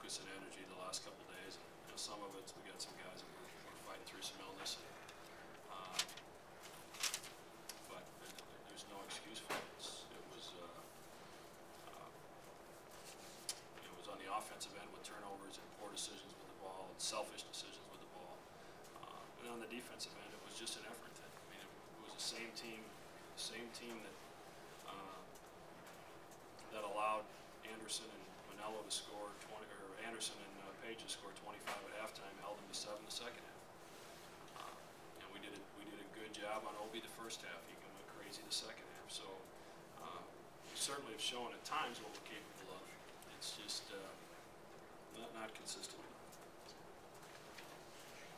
focus and energy the last couple of days. You know, some of it's we got some guys that were fighting through some illness. But there's no excuse for it. It was on the offensive end with turnovers and poor decisions with the ball and selfish decisions with the ball. And on the defensive end, it was just an effort thing. I mean, it was the same team that allowed Anderson and Manello to score 20, or Anderson and Page to score 25 at halftime, held them to 7 the second half. And we did a good job on Obi the first half. He went crazy the second half. So we certainly have shown at times what we're capable of. It's just not consistent.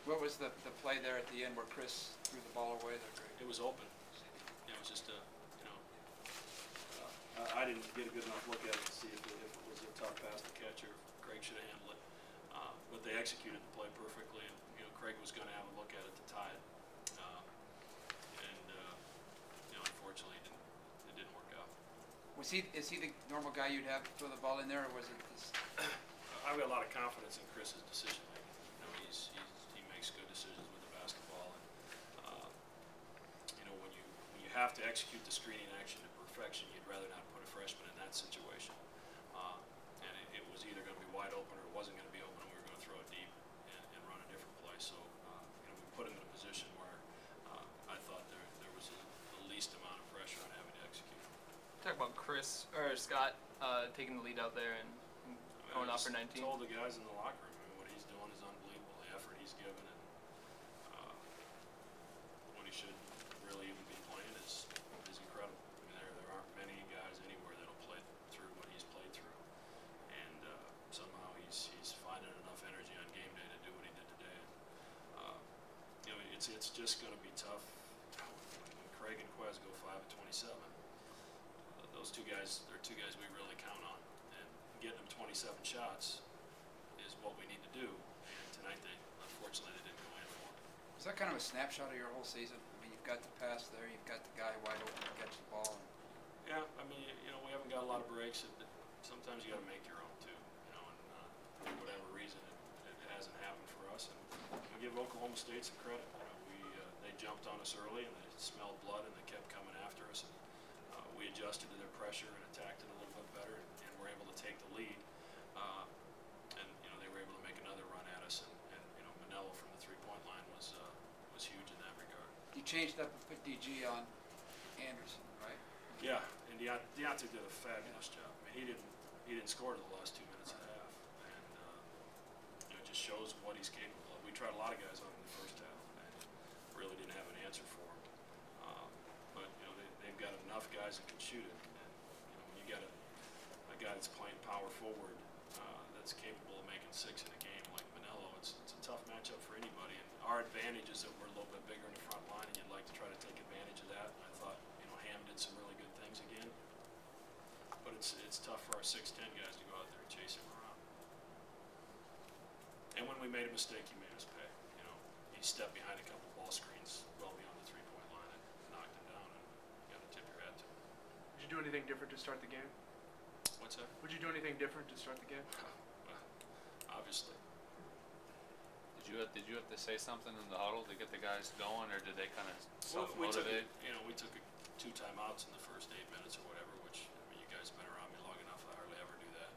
What was the play there at the end where Chris threw the ball away? It was open. It was just I didn't get a good enough look at it to see if it was a tough pass to catch or if Craig should have handled it. But they executed the play perfectly, and Craig was going to have a look at it to tie it. Unfortunately, it didn't work out. Is he the normal guy you'd have to throw the ball in there, or was it this? I've got a lot of confidence in Chris's decision making. He makes good decisions with the basketball, and when you have to execute the screening action to perfection, you'd rather not put a freshman in that situation. And it was either going to be wide open or it wasn't going to be open, and we were going to throw it deep and run a different play. So we put him in a position where I thought there was the least amount of pressure on having to execute. Talk about Chris or Scott taking the lead out there and going off for 19. I told the guys in the locker room, what he's doing is unbelievable. The effort he's given, and when he should really even be playing is incredible. I mean, there aren't many guys anywhere that'll play through what he's played through, and somehow he's finding enough energy on game day to do what he did today. And, it's just going to be tough when Craig and Quez go 5 of 27. Those two guys, they're two guys we really count on, and getting them 27 shots is what we need to do. And tonight, unfortunately, they didn't go in for it. Was that kind of a snapshot of your whole season? I mean, you've got the pass there, you've got the guy wide open to catch the ball. Yeah, I mean, we haven't got a lot of breaks. Sometimes you got to make your own too. And for whatever reason, it hasn't happened for us. And we give Oklahoma State some credit. They jumped on us early, and they smelled blood, and they kept coming after us. And we adjusted to their pressure and attacked it a little bit better, and were able to take the lead. And they were able to make another run at us, and Manello from the three-point line was huge in that regard. You changed up and put DG on Anderson, right? Yeah, and Deontay did a fabulous job. I mean, he didn't score to the last 2 minutes of the half, and it just shows what he's capable of. We tried a lot of guys on him in the first half, and really didn't have an answer for him. But they've got enough guys that can shoot it, and when you got a guy that's playing power forward that's capable of making 6 in a game like Manello, it's a tough matchup for anybody. And our advantage is that we're a little bit bigger in the front line, and you'd like to try to take advantage of that. And I thought Ham did some really good things again, but it's tough for our 6'10" guys to go out there and chase him around. And when we made a mistake, he made us pay. He stepped behind a couple ball screens well beyond the three-point line and knocked him down, and you got to tip your hat to him. Did you do anything different to start the game? What's that? Would you do anything different to start the game? Obviously. Did you have to say something in the huddle to get the guys going, or did they kind of self-motivate? We took 2 timeouts in the first 8 minutes or whatever, which, you guys have been around me long enough, I hardly ever do that.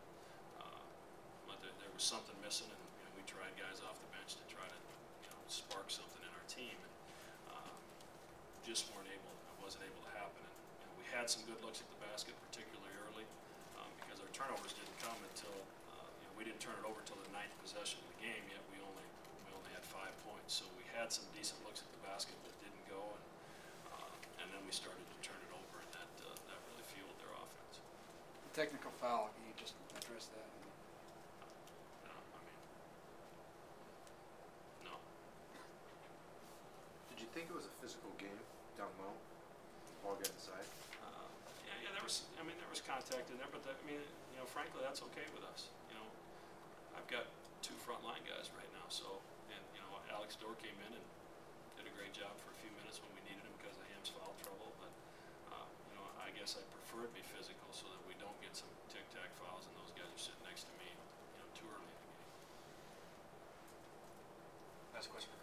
But there was something missing, and we tried guys off the bench to try to spark something in our team, and just wasn't able to happen. And we had some good looks at the basket, particularly early, because our turnovers didn't come until we didn't turn it over until the 9th possession of the game. Yet we only had 5 points, so we had some decent looks at the basket that didn't go, and then we started to turn it over, and that really fueled their offense. The technical foul, can you just address that? No. Did you think it was a physical game down low? Ball get inside? Yeah, there was contact in there, but frankly, that's okay with us. I've got 2 frontline guys right now, so, and Alex Dorr came in and did a great job for a few minutes when we needed him because of Ham's foul trouble. But I guess I prefer to be physical so that we don't get some tic-tac fouls and those guys are sitting next to me, too early in the ask a question for